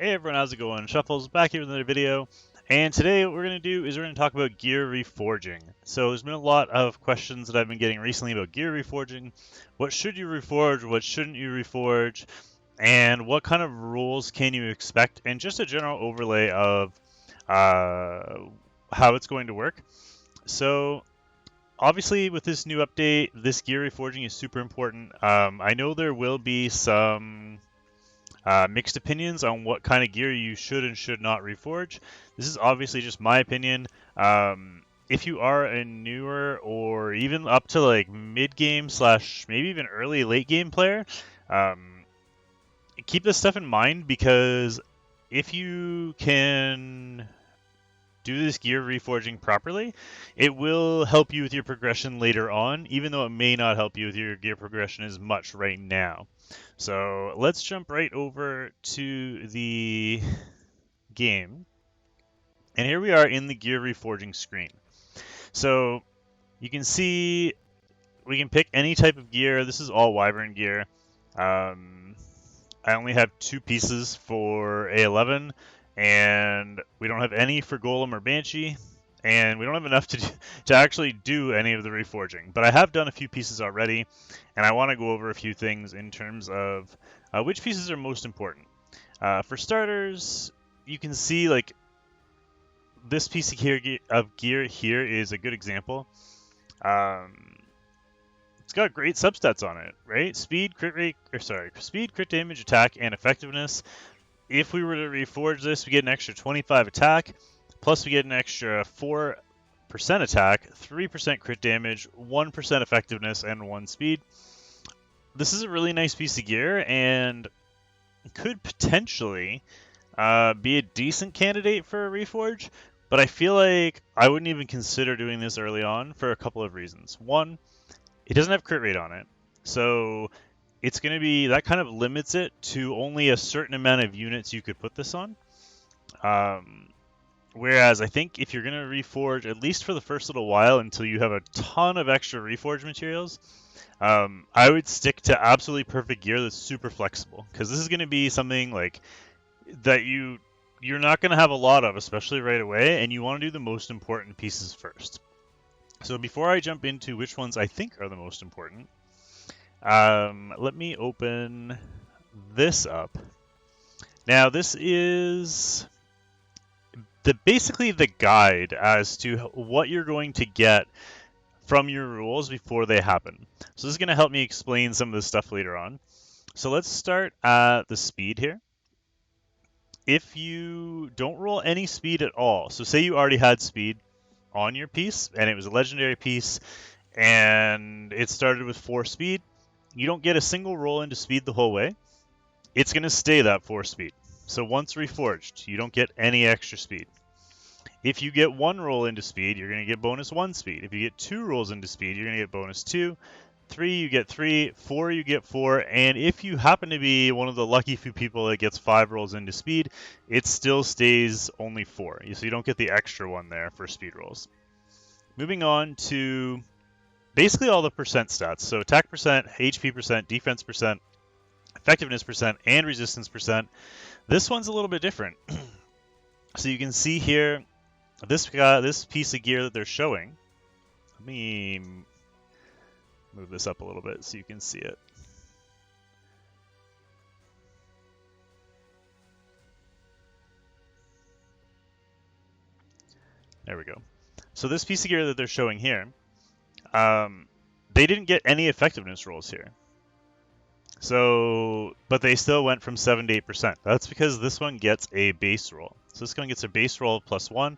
Hey everyone, how's it going? Shuffles back here with another video, and today what we're going to do is we're going to talk about gear reforging. So there's been a lot of questions that I've been getting recently about gear reforging. What should you reforge, what shouldn't you reforge, and what kind of rules can you expect, and just a general overlay of how it's going to work. So obviously with this new update, this gear reforging is super important. I know there will be some mixed opinions on what kind of gear you should and should not reforge. This is obviously just my opinion. If you are a newer or even up to like mid game slash maybe even early late game player, keep this stuff in mind because if you can do this gear reforging properly, it will help you with your progression later on, even though it may not help you with your gear progression as much right now. So let's jump right over to the game. And here we are in the gear reforging screen. So you can see we can pick any type of gear. This is all Wyvern gear. I only have 2 pieces for A11, and we don't have any for Golem or Banshee, and we don't have enough to actually do any of the reforging. But I have done a few pieces already, and I want to go over a few things in terms of which pieces are most important. For starters, you can see like this piece of gear here is a good example. It's got great substats on it, right? Speed, speed, crit damage, attack, and effectiveness. If we were to reforge this, we get an extra 25 attack, plus we get an extra 4% attack, 3% crit damage, 1% effectiveness, and 1 speed. This is a really nice piece of gear, and could potentially be a decent candidate for a reforge, but I feel like I wouldn't even consider doing this early on for a couple of reasons. One, it doesn't have crit rate on it, so it's going to be, that kind of limits it to only a certain amount of units you could put this on. Whereas I think if you're going to reforge, at least for the first little while until you have a ton of extra reforge materials, I would stick to absolutely perfect gear that's super flexible, because this is going to be something like that you're not going to have a lot of, especially right away, and you want to do the most important pieces first. So before I jump into which ones I think are the most important, let me open this up. Now this is basically the guide as to what you're going to get from your rules before they happen. So this is going to help me explain some of this stuff later on. So let's start at the speed here. If you don't roll any speed at all, so say you already had speed on your piece and it was a legendary piece and it started with 4 speed, you don't get a single roll into speed the whole way. It's going to stay that 4 speed. So once reforged, you don't get any extra speed. If you get 1 roll into speed, you're going to get bonus 1 speed. If you get 2 rolls into speed, you're going to get bonus 2. 3, you get 3. 4, you get 4. And if you happen to be one of the lucky few people that gets 5 rolls into speed, it still stays only 4. So you don't get the extra one there for speed rolls. Moving on to basically all the percent stats. So attack percent, HP percent, defense percent, effectiveness percent, and resistance percent. This one's a little bit different. So you can see here, this piece of gear that they're showing. Let me move this up a little bit so you can see it. There we go. So this piece of gear that they're showing here, they didn't get any effectiveness rolls here. So, but they still went from 7 to 8%. That's because this one gets a base roll. So this one gets a base roll of +1.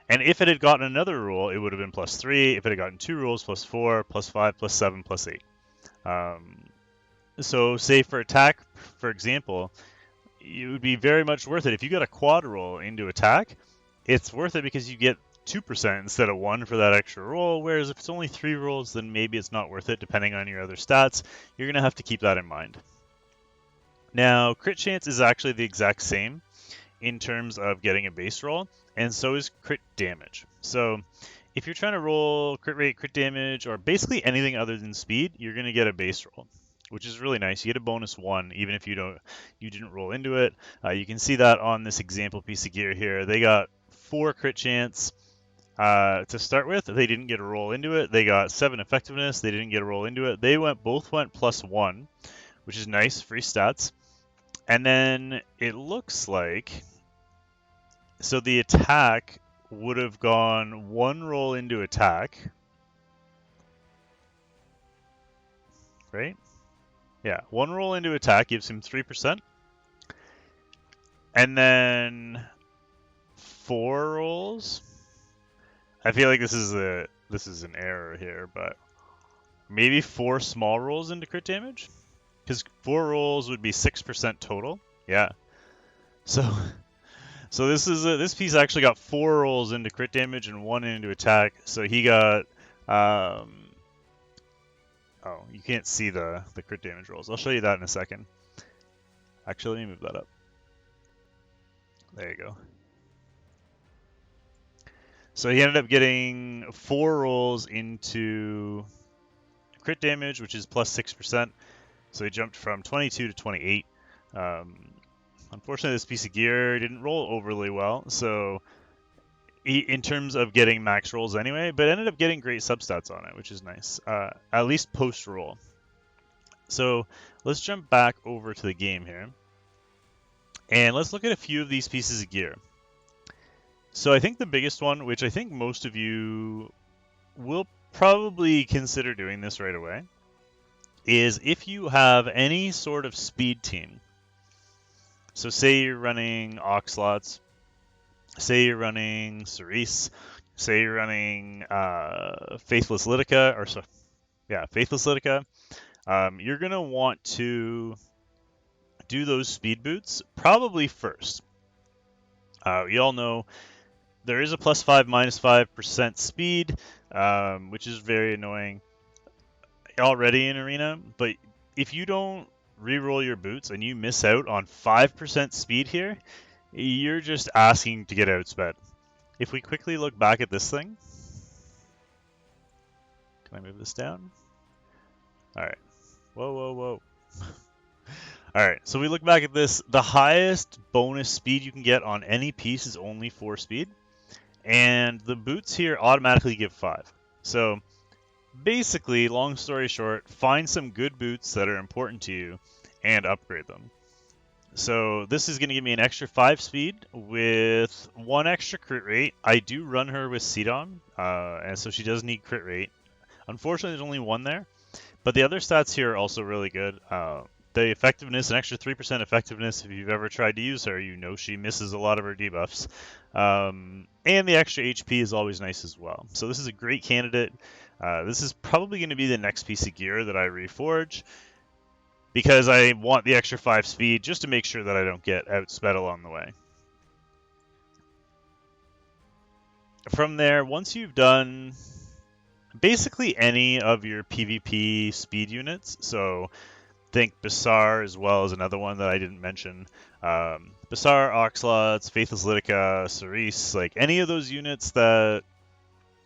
And if it had gotten another roll, it would have been +3. If it had gotten 2 rolls, +4, +5, +7, +8. So say for attack, for example, it would be very much worth it. If you got a quad roll into attack, it's worth it because you get 2% instead of 1 for that extra roll, whereas if it's only 3 rolls, then maybe it's not worth it depending on your other stats. You're going to have to keep that in mind. Now, crit chance is actually the exact same in terms of getting a base roll, and so is crit damage. So if you're trying to roll crit rate, crit damage, or basically anything other than speed, you're going to get a base roll. which is really nice. You get a bonus 1 even if you didn't roll into it. You can see that on this example piece of gear here. They got 4 crit chance to start with. They didn't get a roll into it. They got 7 effectiveness. They didn't get a roll into it. They both went +1, which is nice, free stats. And then it looks like, so the attack would have gone 1 roll into attack, right? Yeah, 1 roll into attack gives him 3%. And then 4 rolls. I feel like this is an error here, but maybe 4 small rolls into crit damage? Because 4 rolls would be 6% total. Yeah. So this piece actually got 4 rolls into crit damage and 1 into attack. So he got oh, you can't see the crit damage rolls. I'll show you that in a second. Actually, let me move that up. There you go. So he ended up getting 4 rolls into crit damage, which is +6%. So he jumped from 22 to 28. Unfortunately, this piece of gear didn't roll overly well, so in terms of getting max rolls anyway, but ended up getting great substats on it, which is nice, at least post-roll. So let's jump back over to the game here, and let's look at a few of these pieces of gear. So I think the biggest one, which I think most of you will probably consider doing this right away, is if you have any sort of speed team. So say you're running Oxlots, say you're running Cerise, say you're running Faithless Litica, Faithless Litica, you're going to want to do those speed boots probably first. You all know there is a +5, -5% speed, which is very annoying already in Arena, but if you don't reroll your boots and you miss out on 5% speed here, you're just asking to get outsped. If we quickly look back at this thing, can I move this down? All right. Whoa. All right, so we look back at this. The highest bonus speed you can get on any piece is only 4 speed, and the boots here automatically give 5. So basically, long story short, find some good boots that are important to you and upgrade them. So this is going to give me an extra 5 speed with 1 extra crit rate. I do run her with Cedon, and so she does need crit rate. Unfortunately, there's only 1 there, but the other stats here are also really good. The effectiveness, an extra 3% effectiveness. If you've ever tried to use her, you know she misses a lot of her debuffs. And the extra HP is always nice as well. So this is a great candidate. This is probably going to be the next piece of gear that I reforge, because I want the extra 5 speed just to make sure that I don't get outsped along the way. From there, once you've done basically any of your PvP speed units, so think Basar as well as another one that I didn't mention. Basar, Oxlots, Faithless Litica, Cerise, like any of those units that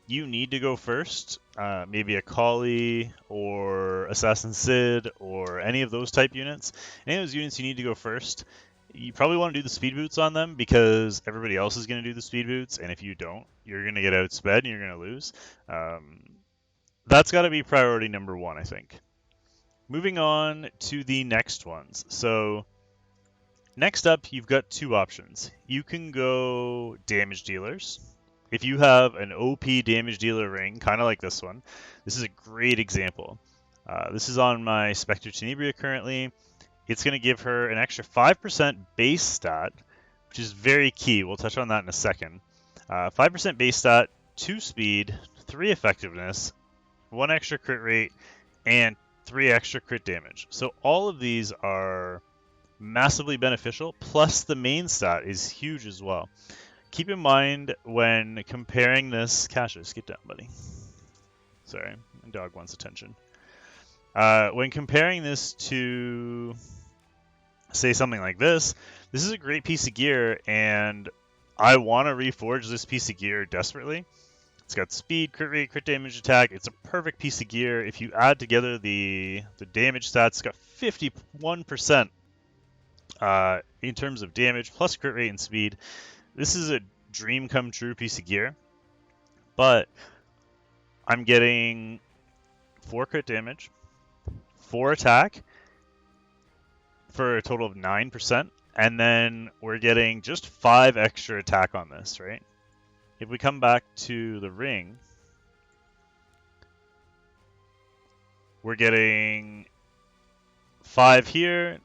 you need to go first, maybe a Kali or Assassin Sid or any of those type units. Any of those units you need to go first. You probably want to do the speed boots on them because everybody else is going to do the speed boots, and if you don't, you're going to get outsped and you're going to lose. That's got to be priority number 1, I think. Moving on to the next ones. So next up, you've got 2 options. You can go damage dealers. If you have an OP damage dealer ring, kind of like this one, this is a great example. This is on my Spectre Tenebria currently. It's going to give her an extra 5% base stat, which is very key. We'll touch on that in a second. 5% base stat, 2 speed, 3 effectiveness, 1 extra crit rate, and 3 extra crit damage. So all of these are massively beneficial, plus the main stat is huge as well. Keep in mind when comparing this... Cassius, get down, buddy. Sorry, my dog wants attention. When comparing this to, say, something like this is a great piece of gear, and I want to reforge this piece of gear desperately. It's got speed, crit rate, crit damage, attack. It's a perfect piece of gear. If you add together the damage stats, it's got 51% in terms of damage, plus crit rate and speed. This is a dream come true piece of gear. But I'm getting 4 crit damage, 4 attack, for a total of 9%, and then we're getting just 5 extra attack on this, right? If we come back to the ring, we're getting 5 here,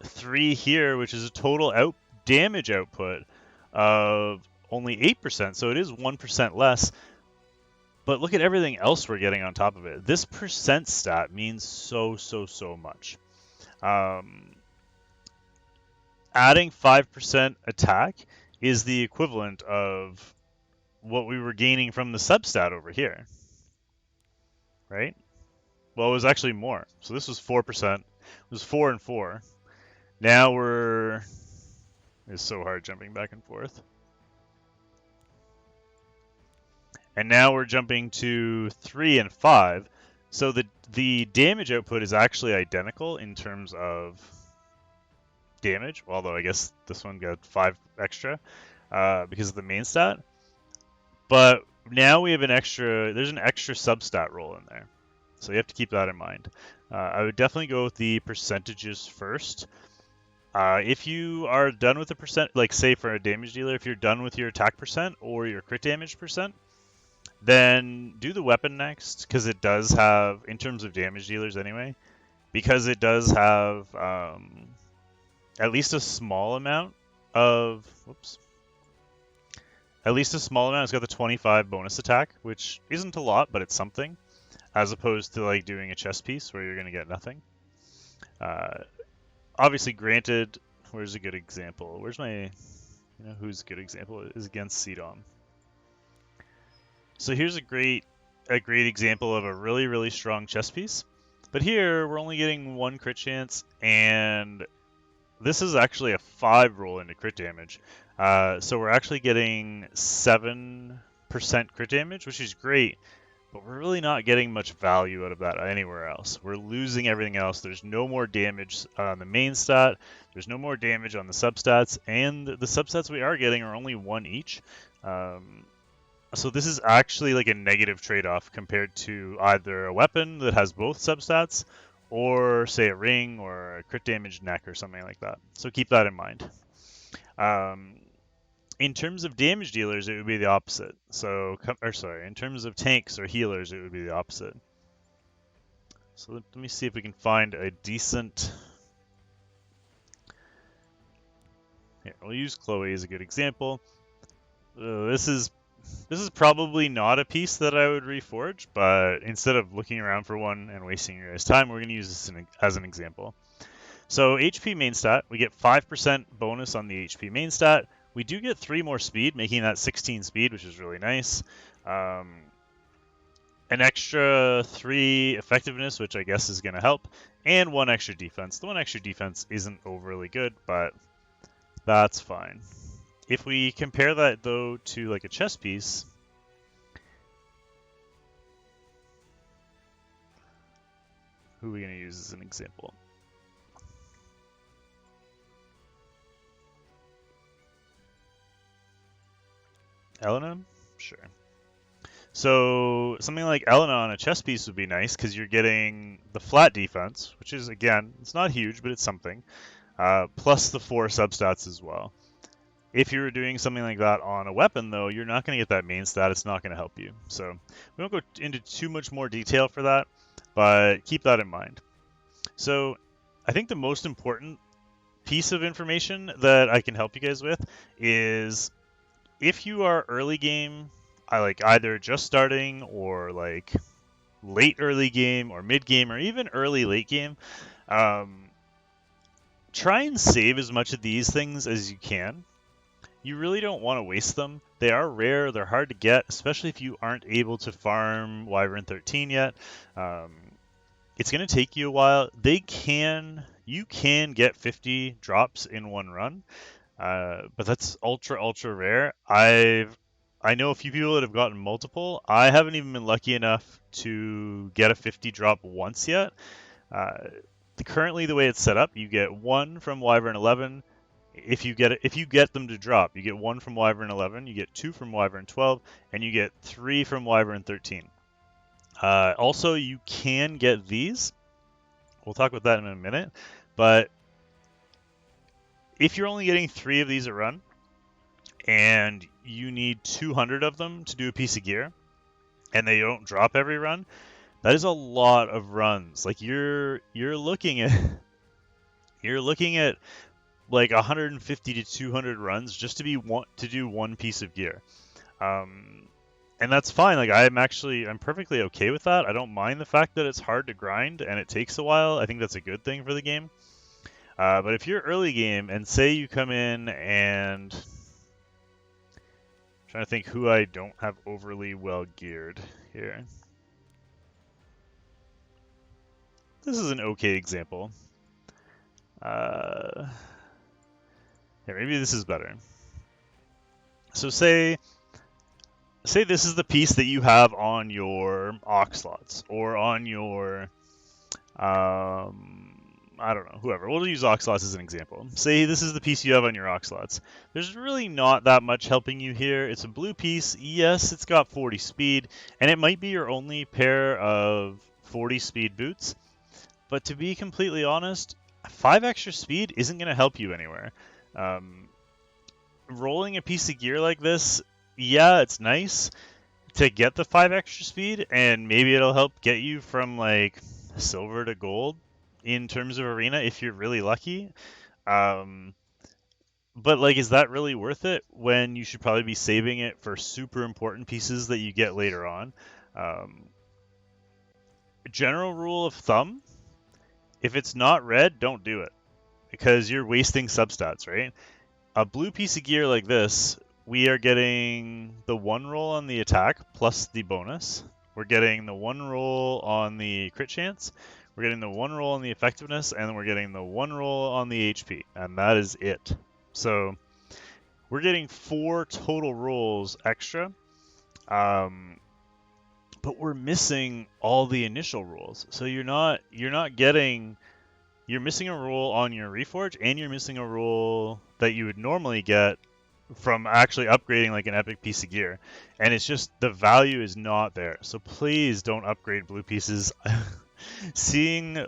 3 here, which is a total damage output of only 8%, so it is 1% less. But look at everything else we're getting on top of it. This percent stat means so much. Adding 5% attack is the equivalent of what we were gaining from the substat over here, right? Well, it was actually more. So this was 4%. It was 4 and 4. Now it's so hard jumping back and forth. And now we're jumping to 3 and 5. So the damage output is actually identical in terms of damage, although I guess this one got 5 extra because of the main stat. But now we have there's an extra substat roll in there. So you have to keep that in mind. I would definitely go with the percentages first. If you are done with the percent, like say for a damage dealer, if you're done with your attack percent or your crit damage percent, then do the weapon next, because it does have, in terms of damage dealers anyway, because it does have at least a small amount of, it's got the 25 bonus attack, which isn't a lot, but it's something, as opposed to like doing a chess piece where you're going to get nothing. Obviously, granted, where's a good example? Who's a good example? Is against CDOM. So here's a great example of a really strong chess piece. But here, we're only getting 1 crit chance, and this is actually a 5 roll into crit damage. So we're actually getting 7% crit damage, which is great, but we're really not getting much value out of that anywhere else. We're losing everything else. There's no more damage on the main stat. There's no more damage on the substats, and the substats we are getting are only 1 each. So this is actually like a negative trade-off compared to either a weapon that has both substats or say a ring or a crit damage neck or something like that. So keep that in mind. In terms of damage dealers, it would be the opposite. In terms of tanks or healers, it would be the opposite. So let me see if we can find a decent... Here, we'll use Chloe as a good example. This is probably not a piece that I would reforge, but instead of looking around for one and wasting your guys' time, we're going to use this as an example. So HP main stat, we get 5% bonus on the HP main stat. We do get 3 more speed, making that 16 speed, which is really nice. An extra 3 effectiveness, which I guess is going to help, and 1 extra defense. The 1 extra defense isn't overly good, but that's fine. If we compare that, though, to like a chess piece, who are we going to use as an example? Elena? Sure. So something like Elena on a chess piece would be nice because you're getting the flat defense, which is, again, it's not huge, but it's something, plus the 4 substats as well. If you were doing something like that on a weapon, though, you're not going to get that main stat. It's not going to help you. So we won't go into too much more detail for that, but keep that in mind. So I think the most important piece of information that I can help you guys with is if you are early game, either just starting or like late early game or mid game or even early late game, try and save as much of these things as you can. You really don't want to waste them. They are rare, they're hard to get, especially if you aren't able to farm Wyvern 13 yet. It's going to take you a while. You can get 50 drops in one run, but that's ultra rare. I've I know a few people that have gotten multiple. I haven't even been lucky enough to get a 50 drop once yet. Currently, the way it's set up, you get 1 from Wyvern 11. If you get them to drop, you get 1 from Wyvern 11, you get 2 from Wyvern 12, and you get 3 from Wyvern 13. Also, you can get these. We'll talk about that in a minute. But if you're only getting 3 of these a run, and you need 200 of them to do a piece of gear, and they don't drop every run, that is a lot of runs. Like you're looking at like 150 to 200 runs just to do one piece of gear. And that's fine. Like I'm perfectly okay with that. I don't mind the fact that it's hard to grind and it takes a while. I think that's a good thing for the game. But if you're early game and say you come in and I'm trying to think who I don't have overly well geared here. This is an okay example. Yeah, maybe this is better. So say this is the piece that you have on your ox slots or on your I don't know, whoever. We'll use ox slots as an example. Say this is the piece you have on your ox slots. There's really not that much helping you here. It's a blue piece. Yes, it's got 40 speed, and it might be your only pair of 40 speed boots. But to be completely honest, 5 extra speed isn't going to help you anywhere. Rolling a piece of gear like this, yeah, it's nice to get the 5 extra speed, and maybe it'll help get you from like silver to gold in terms of arena if you're really lucky. But like, is that really worth it when you should probably be saving it for super important pieces that you get later on? General rule of thumb, if it's not red, don't do it because you're wasting substats, right? A blue piece of gear like this, we are getting the 1 roll on the attack plus the bonus. We're getting the 1 roll on the crit chance. We're getting the 1 roll on the effectiveness, and we're getting the 1 roll on the HP, and that is it. So we're getting 4 total rolls extra, but we're missing all the initial rolls. So you're missing a roll on your Reforge, and you're missing a roll that you would normally get from actually upgrading like an epic piece of gear. And it's just, the value is not there. So please don't upgrade blue pieces. Seeing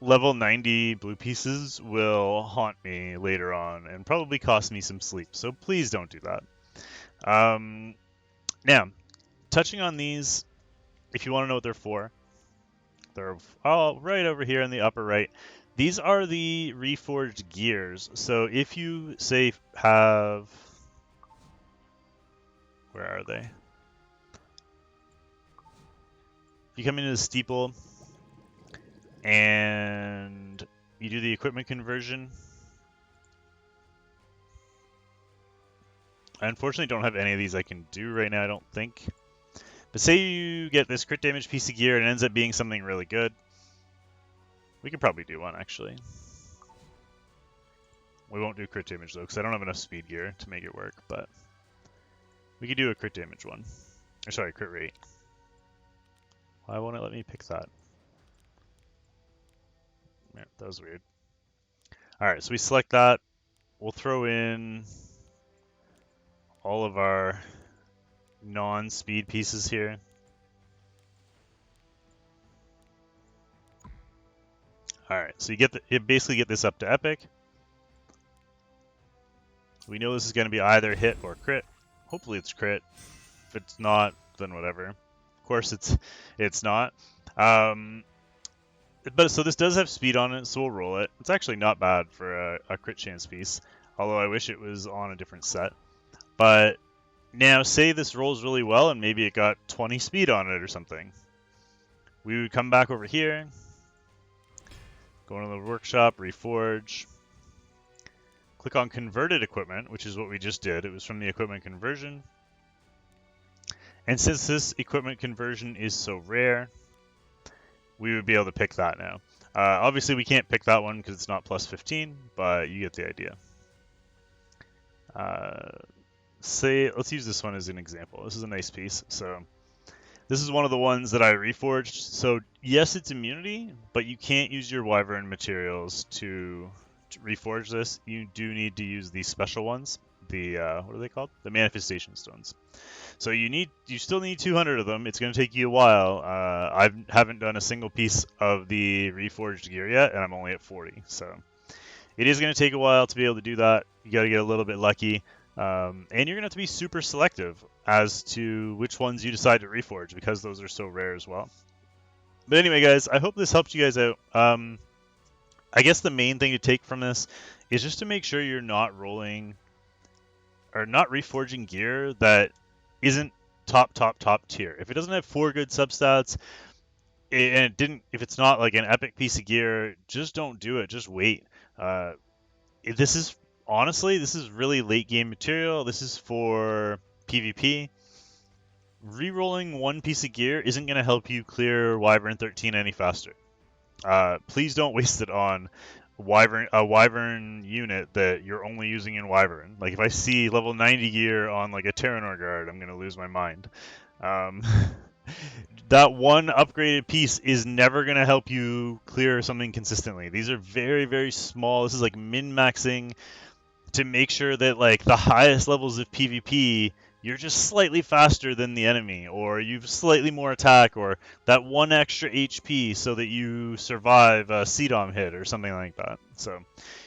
level 90 blue pieces will haunt me later on and probably cost me some sleep. So please don't do that. Now, touching on these, if you want to know what they're for, they're all right over here in the upper right. These are the reforged gears. So if you say have, where are they? You come into the steeple and you do the equipment conversion. I unfortunately don't have any of these I can do right now, I don't think. But say you get this crit damage piece of gear and it ends up being something really good. We could probably do one, actually. We won't do crit damage, though, because I don't have enough speed gear to make it work, but we could do a crit damage one. Or sorry, crit rate. Why won't it let me pick that? Yeah, that was weird. Alright, so we select that. We'll throw in all of our non-speed pieces here. Alright, so you basically get this up to epic. We know this is going to be either hit or crit. Hopefully it's crit. If it's not, then whatever. Of course it's not. But so this does have speed on it, so we'll roll it. It's actually not bad for a crit chance piece, although I wish it was on a different set. But now say this rolls really well and maybe it got 20 speed on it or something. We would come back over here, go into the workshop, Reforge, click on converted equipment, which is what we just did. It was from the equipment conversion. And since this equipment conversion is so rare, we would be able to pick that now. Obviously, we can't pick that one because it's not plus 15, but you get the idea. say, let's use this one as an example. This is a nice piece. So this is one of the ones that I reforged. So yes, it's immunity, but you can't use your Wyvern materials to reforge this. You do need to use these special ones. The what are they called? The manifestation stones. So you still need 200 of them. It's going to take you a while. I haven't done a single piece of the reforged gear yet, and I'm only at 40. So it is going to take a while to be able to do that. You got to get a little bit lucky. And you're going to have to be super selective as to which ones you decide to reforge because those are so rare as well. But anyway, guys, I hope this helped you guys out. I guess the main thing to take from this is just to make sure you're not rolling or not reforging gear that isn't top tier. If it doesn't have 4 good substats, if it's not like an epic piece of gear, just don't do it. Just wait. This is really late game material. This is for PvP. Rerolling one piece of gear isn't going to help you clear Wyvern 13 any faster. Please don't waste it on a Wyvern unit that you're only using in Wyvern. Like if I see level 90 gear on like a Terranor guard, I'm going to lose my mind. That one upgraded piece is never going to help you clear something consistently. These are very, very small. This is like min-maxing to make sure that like the highest levels of PvP, you're just slightly faster than the enemy, or you've slightly more attack, or that one extra HP so that you survive a CDOM hit or something like that. So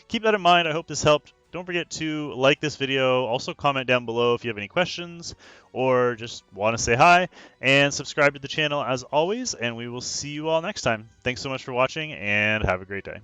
keep that in mind. I hope this helped. Don't forget to like this video. Also comment down below if you have any questions or just want to say hi, and subscribe to the channel as always, and we will see you all next time. Thanks so much for watching and have a great day.